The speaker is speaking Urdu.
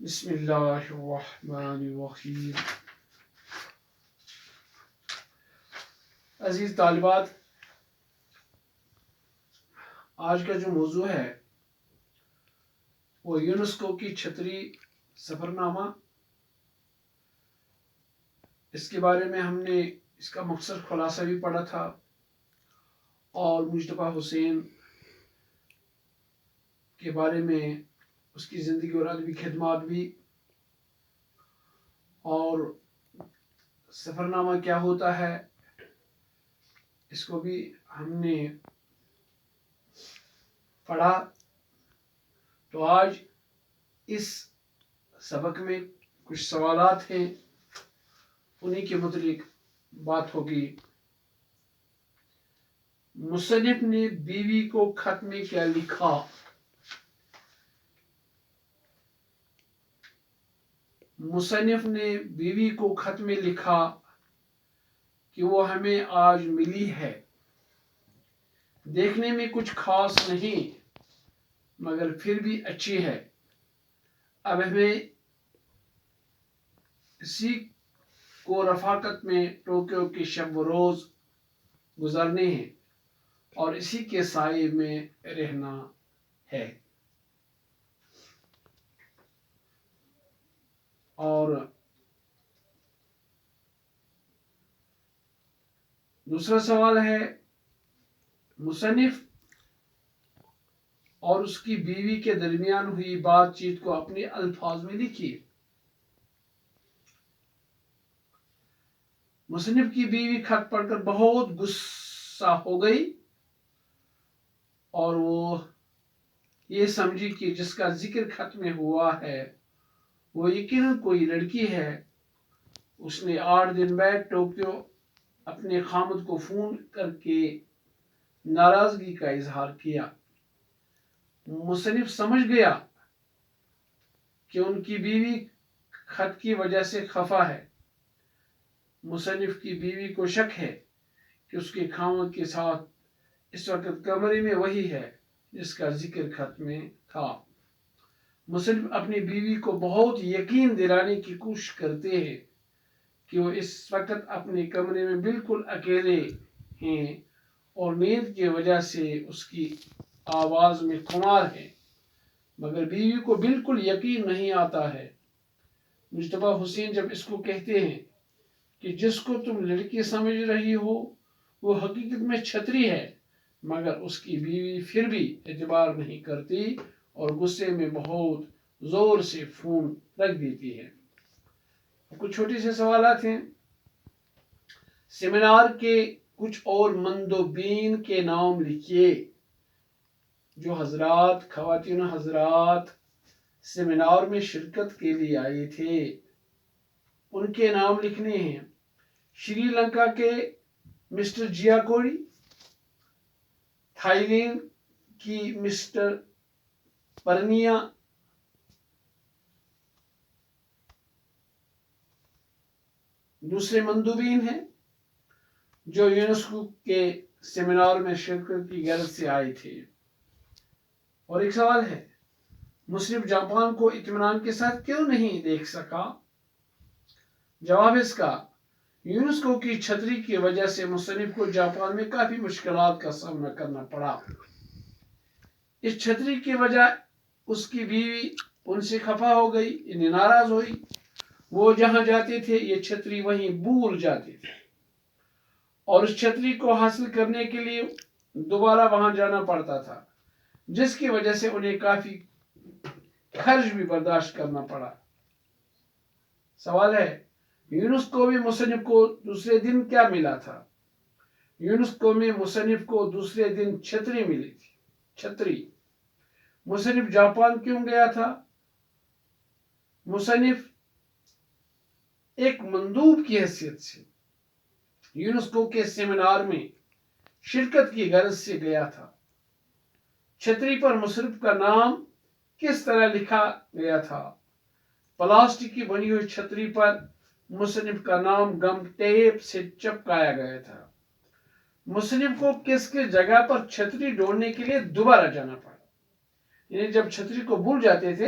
بسم اللہ الرحمن الرحیم. عزیز طالبات، آج کا جو موضوع ہے وہ یونیسکو کی چھتری سفر نامہ. اس کے بارے میں ہم نے اس کا مختصر خلاصہ بھی پڑھا تھا اور مجتبیٰ حسین کے بارے میں اس کی زندگی اور ادبی خدمات بھی، اور سفر نامہ کیا ہوتا ہے اس کو بھی ہم نے پڑھا. تو آج اس سبق میں کچھ سوالات ہیں، انہی کے متعلق بات ہوگی. مصنف نے بیوی کو خط میں کیا لکھا؟ مصنف نے بیوی کو خط میں لکھا کہ وہ ہمیں آج ملی ہے، دیکھنے میں کچھ خاص نہیں مگر پھر بھی اچھی ہے. اب ہمیں اسی کو رفاقت میں ٹوکیو کے شب و روز گزارنے ہیں اور اسی کے سائے میں رہنا ہے. اور دوسرا سوال ہے، مصنف اور اس کی بیوی کے درمیان ہوئی بات چیت کو اپنے الفاظ میں لکھیے. مصنف کی بیوی خط پڑھ کر بہت غصہ ہو گئی اور وہ یہ سمجھی کہ جس کا ذکر خط میں ہوا ہے وہ یقیناً کوئی لڑکی ہے. اس نے 8 دن بعد ٹوکیو اپنے خامد کو فون کر کے ناراضگی کا اظہار کیا. مصنف سمجھ گیا کہ ان کی بیوی خط کی وجہ سے خفا ہے. مصنف کی بیوی کو شک ہے کہ اس کے خامد کے ساتھ اس وقت کمرے میں وہی ہے جس کا ذکر خط میں تھا. مصنف اپنی بیوی کو بہت یقین دلانے کی کوشش کرتے ہیں کہ وہ اس وقت اپنے کمرے میں بالکل اکیلے ہیں اور نیند کی وجہ سے اس کی آواز میں خمار ہے، مگر بیوی کو بالکل یقین نہیں آتا ہے. مجتبیٰ حسین جب اس کو کہتے ہیں کہ جس کو تم لڑکی سمجھ رہی ہو وہ حقیقت میں چھتری ہے، مگر اس کی بیوی پھر بھی اعتبار نہیں کرتی اور غصے میں بہت زور سے فون رکھ دیتی ہے. کچھ چھوٹے سے سوالات ہیں. سیمینار کے کچھ اور مندوبین کے نام لکھیے. جو حضرات، خواتین و حضرات سیمینار میں شرکت کے لیے آئے تھے ان کے نام لکھنے ہیں. شری لنکا کے مسٹر جیاکوڑی، تھائی لینڈ کی مسٹر پرنیا، دوسرے مندوبین ہیں جو یونیسکو کے سیمینار میں شرکت کی غرض سے آئے تھے. اور ایک سوال ہے، مصنف جاپان کو اطمینان کے ساتھ کیوں نہیں دیکھ سکا؟ جواب اس کا، یونیسکو کی چھتری کی وجہ سے مصنف کو جاپان میں کافی مشکلات کا سامنا کرنا پڑا. اس چھتری کی وجہ اس کی بیوی ان سے خفا ہو گئی، یعنی ناراض ہوئی. وہ جہاں جاتے تھے یہ چھتری وہیں بھول جاتے تھے اور اس چھتری کو حاصل کرنے کے لیے دوبارہ وہاں جانا پڑتا تھا، جس کی وجہ سے انہیں کافی خرچ بھی برداشت کرنا پڑا. سوال ہے، یونیسکو میں مصنف کو دوسرے دن کیا ملا تھا؟ یونیسکو میں مصنف کو دوسرے دن چھتری ملی تھی. چھتری. مصنف جاپان کیوں گیا تھا؟ مصنف ایک مندوب کی حیثیت سے یونیسکو کے سیمینار میں شرکت کی غرض سے گیا تھا. چھتری پر مصنف کا نام کس طرح لکھا گیا تھا؟ پلاسٹک کی بنی ہوئی چھتری پر مصنف کا نام گم ٹیپ سے چپکایا گیا تھا. مصنف کو کس کس جگہ پر چھتری ڈھونڈنے کے لیے دوبارہ جانا پڑا؟ یعنی جب چھتری کو بھول جاتے تھے